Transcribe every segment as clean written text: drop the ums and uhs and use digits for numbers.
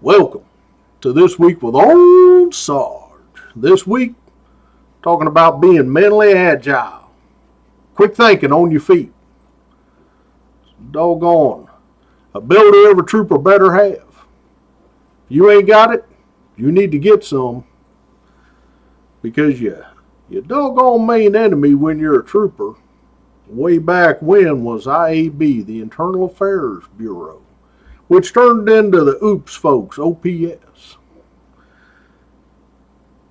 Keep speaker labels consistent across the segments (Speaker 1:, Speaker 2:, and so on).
Speaker 1: Welcome to This Week with Old Sarge. This week, talking about being mentally agile. Quick thinking on your feet. Doggone ability every trooper better have. If you ain't got it, you need to get some. Because your doggone main enemy when you're a trooper, way back when, was IAB, the Internal Affairs Bureau, which turned into the OOPS folks, OPS.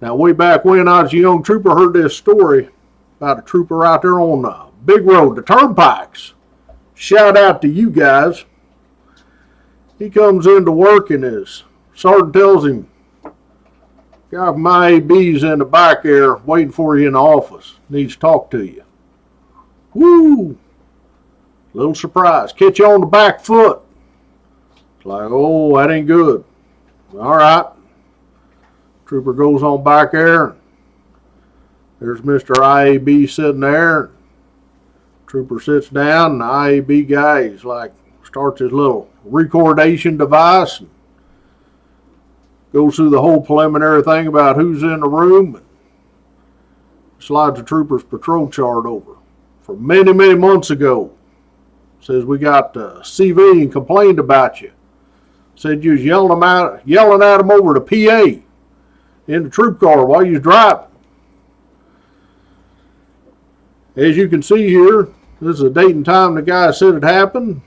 Speaker 1: Now, way back when I was a young trooper, heard this story about a trooper out there on the big road, the turnpikes. Shout out to you guys. He comes into work and his sergeant tells him, guy from IAB's in the back there waiting for you in the office. Needs to talk to you. Woo! Little surprise. Catch you on the back foot. It's like, oh, that ain't good. All right. Trooper goes on back there. There's Mr. IAB sitting there. Trooper sits down, and the IAB guy, he's like, starts his little recordation device and goes through the whole preliminary thing about who's in the room and slides the trooper's patrol chart over. For many, many months ago, says we got CV and complained about you. Said you was yelling at him over the PA in the troop car while you was driving. As you can see here, this is a date and time the guy said it happened.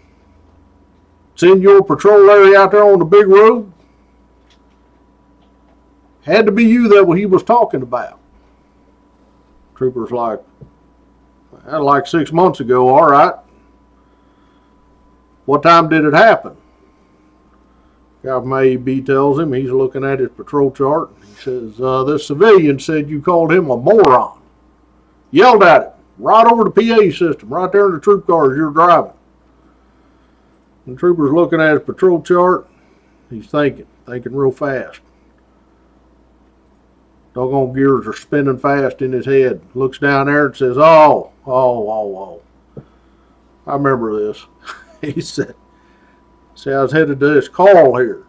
Speaker 1: It's in your patrol area out there on the big road. Had to be you that what he was talking about. Trooper's like, that like 6 months ago, all right. What time did it happen? Guy from AEB tells him, he's looking at his patrol chart. He says, this civilian said you called him a moron. Yelled at him right over the PA system, right there in the troop car as you're driving. The trooper's looking at his patrol chart. He's thinking real fast. Doggone gears are spinning fast in his head. Looks down there and says, oh. I remember this. He said, see, I was headed to this call here.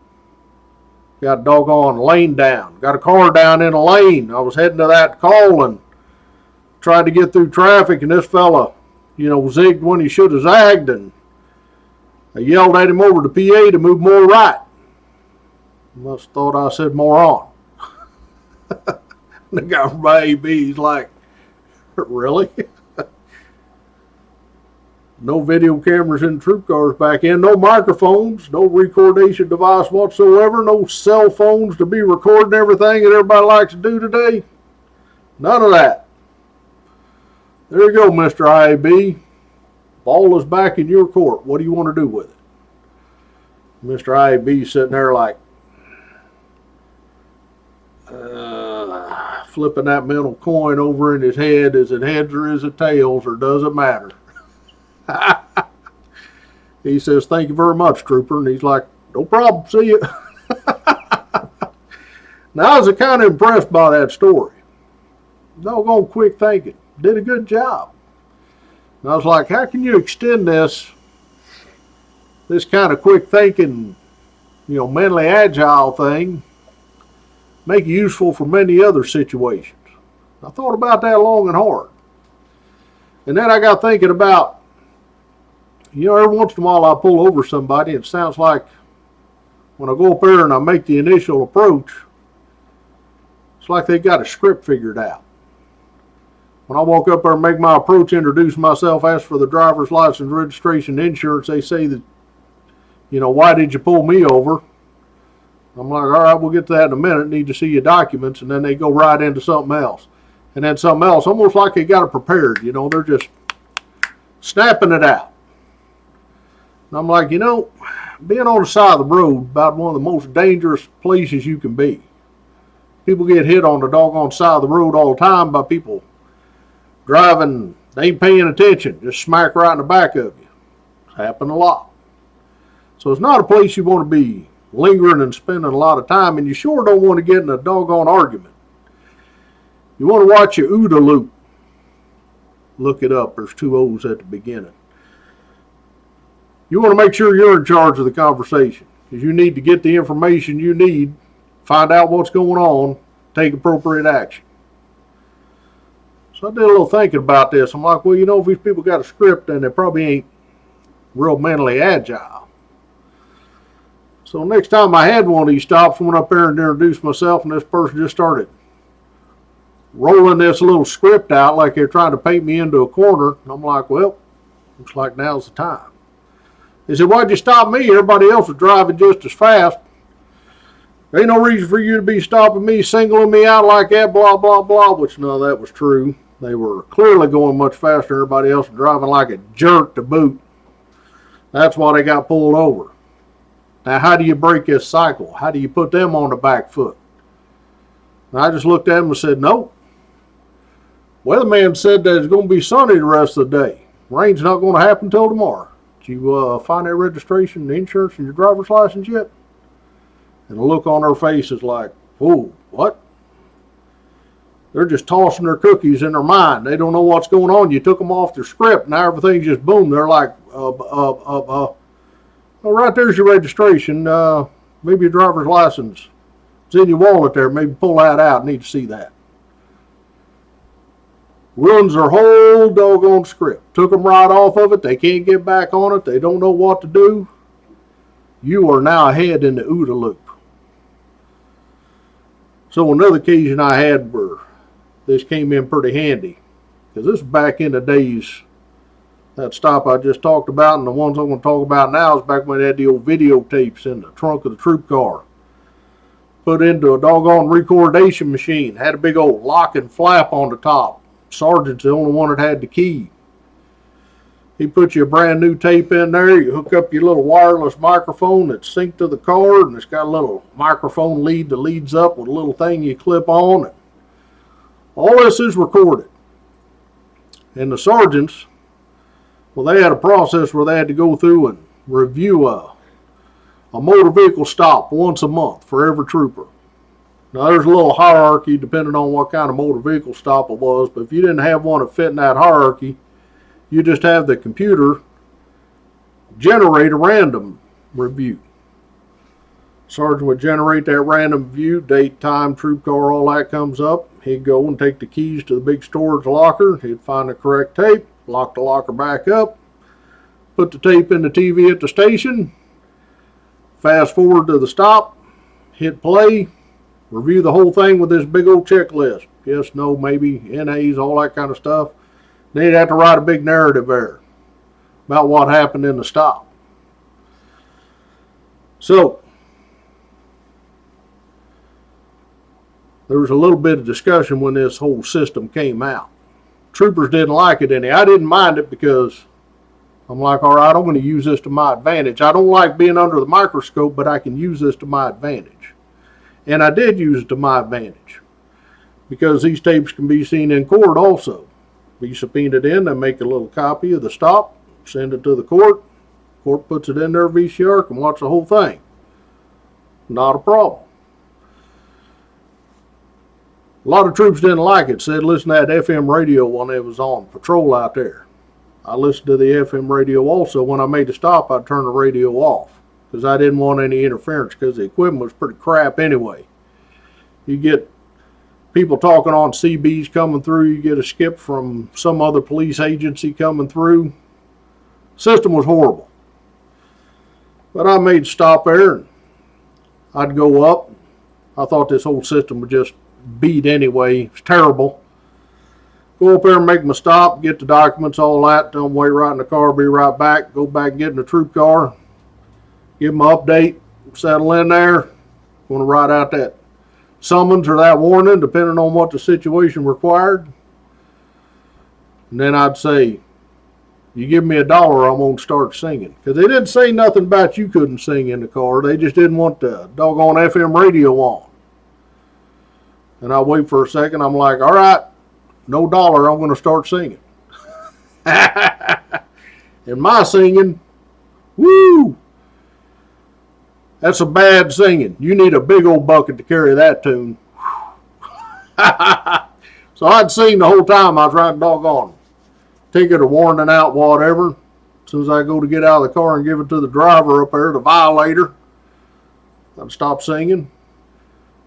Speaker 1: Got a doggone lane down. Got a car down in a lane. I was heading to that call and tried to get through traffic, and this fella, zigged when he should have zagged, and I yelled at him over the PA to move more right. Must have thought I said moron. The guy from IAB, like, really? No video cameras in troop cars back in, no microphones, no recordation device whatsoever, no cell phones to be recording everything that everybody likes to do today. None of that. There you go, Mr. IAB. Ball is back in your court. What do you want to do with it? Mr. IAB sitting there like, flipping that mental coin over in his head. Is it heads or is it tails, or does it matter? He says, thank you very much, trooper. And he's like, no problem, see you. Now, I was kind of impressed by that story. Doggone quick thinking. Did a good job. And I was like, how can you extend this kind of quick thinking, mentally agile thing, make it useful for many other situations? I thought about that long and hard. And then I got thinking about, every once in a while I pull over somebody, and it sounds like when I go up there and I make the initial approach, it's like they got a script figured out. When I walk up there and make my approach, introduce myself, ask for the driver's license, registration, insurance, they say that, why did you pull me over? I'm like, all right, we'll get to that in a minute. Need to see your documents. And then they go right into something else. And then something else, almost like they got it prepared. They're just snapping it out. And I'm like, being on the side of the road, about one of the most dangerous places you can be. People get hit on the doggone side of the road all the time by people driving, they ain't paying attention, just smack right in the back of you. It's happened a lot. So it's not a place you want to be lingering and spending a lot of time, and you sure don't want to get in a doggone argument. You want to watch your OODA loop. Look it up. There's 2 O's at the beginning. You want to make sure you're in charge of the conversation. because you need to get the information you need, find out what's going on, take appropriate action. So I did a little thinking about this. I'm like, well, you know, if these people got a script, then they probably ain't real mentally agile. So next time I had one of these stops, I went up there and introduced myself, and this person just started rolling this little script out like they're trying to paint me into a corner. And I'm like, well, looks like now's the time. They said, why'd you stop me? Everybody else was driving just as fast. There ain't no reason for you to be stopping me, singling me out like that, blah, blah, blah, which none of that was true. They were clearly going much faster than everybody else and driving like a jerk to boot. That's why they got pulled over. Now, how do you break this cycle? How do you put them on the back foot? And I just looked at them and said, nope. Weatherman said that it's going to be sunny the rest of the day. Rain's not going to happen until tomorrow. Did you find that registration, the insurance, and your driver's license yet? And the look on their face is like, oh, what? They're just tossing their cookies in their mind. They don't know what's going on. You took them off their script. Now everything's just boom. They're like, well, right there's your registration. Maybe your driver's license. It's in your wallet there. Maybe pull that out. Need to see that. Ruins their whole doggone script. Took them right off of it. They can't get back on it. They don't know what to do. You are now ahead in the OODA loop. So another occasion I had where this came in pretty handy, because this is back in the days, that stop I just talked about, and the ones I'm going to talk about now is back when they had the old videotapes in the trunk of the troop car. Put into a doggone recordation machine. Had a big old lock and flap on the top. Sergeant's the only one that had the key. He put you a brand new tape in there. You hook up your little wireless microphone that's synced to the car, and it's got a little microphone lead that leads up with a little thing you clip on. And all this is recorded. And the sergeants, well, they had a process where they had to go through and review a motor vehicle stop once a month for every trooper. Now, there's a little hierarchy depending on what kind of motor vehicle stop it was, but if you didn't have one that fit in that hierarchy, you just have the computer generate a random review. Sergeant would generate that random view, date, time, troop car, all that comes up. He'd go and take the keys to the big storage locker. He'd find the correct tape, lock the locker back up, put the tape in the TV at the station, fast forward to the stop, hit play, review the whole thing with this big old checklist. Yes, no, maybe, NAs, all that kind of stuff. Then he'd have to write a big narrative there about what happened in the stop. So, there was a little bit of discussion when this whole system came out. Troopers didn't like it any. I didn't mind it because I'm like, all right, I'm going to use this to my advantage. I don't like being under the microscope, but I can use this to my advantage. And I did use it to my advantage because these tapes can be seen in court also. Be subpoenaed in, they make a little copy of the stop, send it to the court. Court puts it in their VCR, can watch the whole thing. Not a problem. A lot of troops didn't like it, said listen to that FM radio when they was on patrol out there. I listened to the FM radio also. When I made the stop, I'd turn the radio off because I didn't want any interference because the equipment was pretty crap anyway. You get people talking on CBs coming through, you get a skip from some other police agency coming through. System was horrible. But I made a stop there and I'd go up. I thought this whole system would just beat anyway. It was terrible. Go up there and make my stop, get the documents, all that, tell them wait right in the car, be right back, go back and get in the troop car, give them an update, settle in there, going to write out that summons or that warning, depending on what the situation required. And then I'd say, you give me $1, I'm going to start singing. Because they didn't say nothing about you couldn't sing in the car. They just didn't want the doggone FM radio on. And I wait for a second. I'm like, all right, no $1, I'm going to start singing. And my singing, woo, that's a bad singing. You need a big old bucket to carry that tune. So I'd sing the whole time I was writing doggone ticket or warning out, whatever. As soon as I go to get out of the car and give it to the driver up there, the violator, I stopped singing.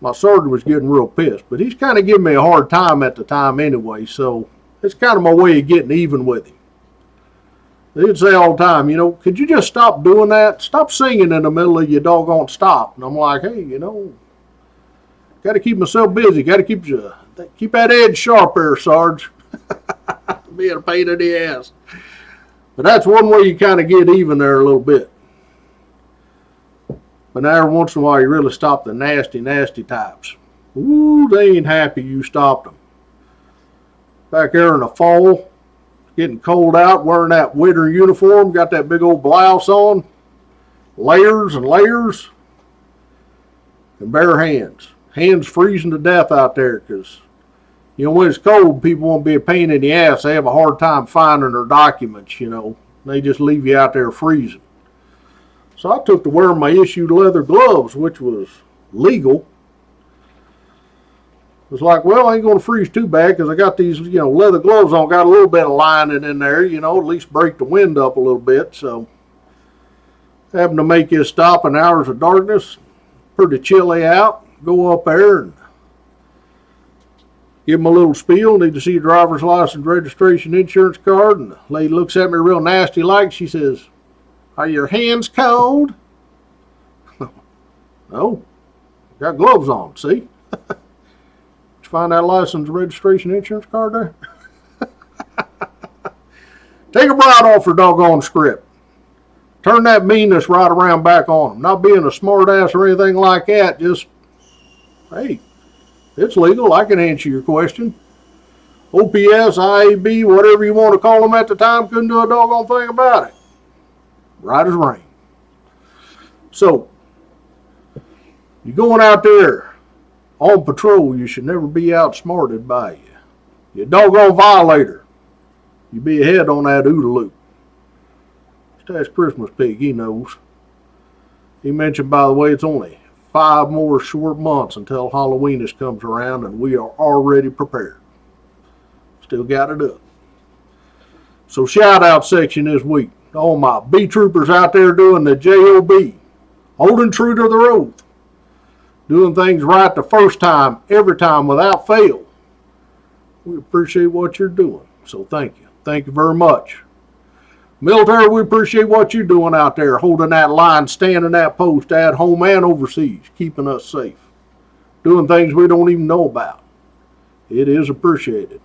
Speaker 1: My sergeant was getting real pissed, but he's kind of giving me a hard time at the time anyway, so it's kind of my way of getting even with him. He'd say all the time, could you just stop doing that? Stop singing in the middle of your doggone stop. And I'm like, hey, got to keep myself busy. Got to keep that edge sharp there, Sarge. Being a pain in the ass. But that's one way you kind of get even there a little bit. But now every once in a while you really stop the nasty, nasty types. Ooh, they ain't happy you stopped them. Back there in the fall, getting cold out, wearing that winter uniform, got that big old blouse on, layers and layers, and bare hands. Hands freezing to death out there because, when it's cold, people won't be a pain in the ass. They have a hard time finding their documents, They just leave you out there freezing. So I took to wearing my issued leather gloves, which was legal. It was like, well, I ain't going to freeze too bad because I got these, leather gloves on, got a little bit of lining in there, at least break the wind up a little bit. So having to make this stop in hours of darkness, pretty chilly out, go up there and give them a little spiel. Need to see your driver's license, registration, insurance card. And the lady looks at me real nasty like. She says, are your hands cold? No. Got gloves on, see? Did you find that license, registration, insurance card there? Take a bite off your doggone script. Turn that meanness right around back on them. Not being a smart ass or anything like that, just, hey, it's legal. I can answer your question. OPS, IAB, whatever you want to call them at the time, couldn't do a doggone thing about it. Right as rain. So, you're going out there on patrol, you should never be outsmarted by you. You doggone violator. You be ahead on that OODA loop. Just ask Christmas Pig, he knows. He mentioned, by the way, it's only 5 more short months until Halloween comes around, and we are already prepared. Still got it up. So shout out section this week. All my B troopers out there doing the JOB, holding true to their oath, doing things right the first time, every time without fail. We appreciate what you're doing. So thank you. Thank you very much. Military, we appreciate what you're doing out there, holding that line, standing that post at home and overseas, keeping us safe, doing things we don't even know about. It is appreciated.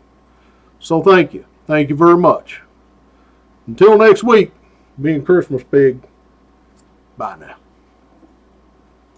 Speaker 1: So thank you. Thank you very much. Until next week, being Christmas Pig, bye now.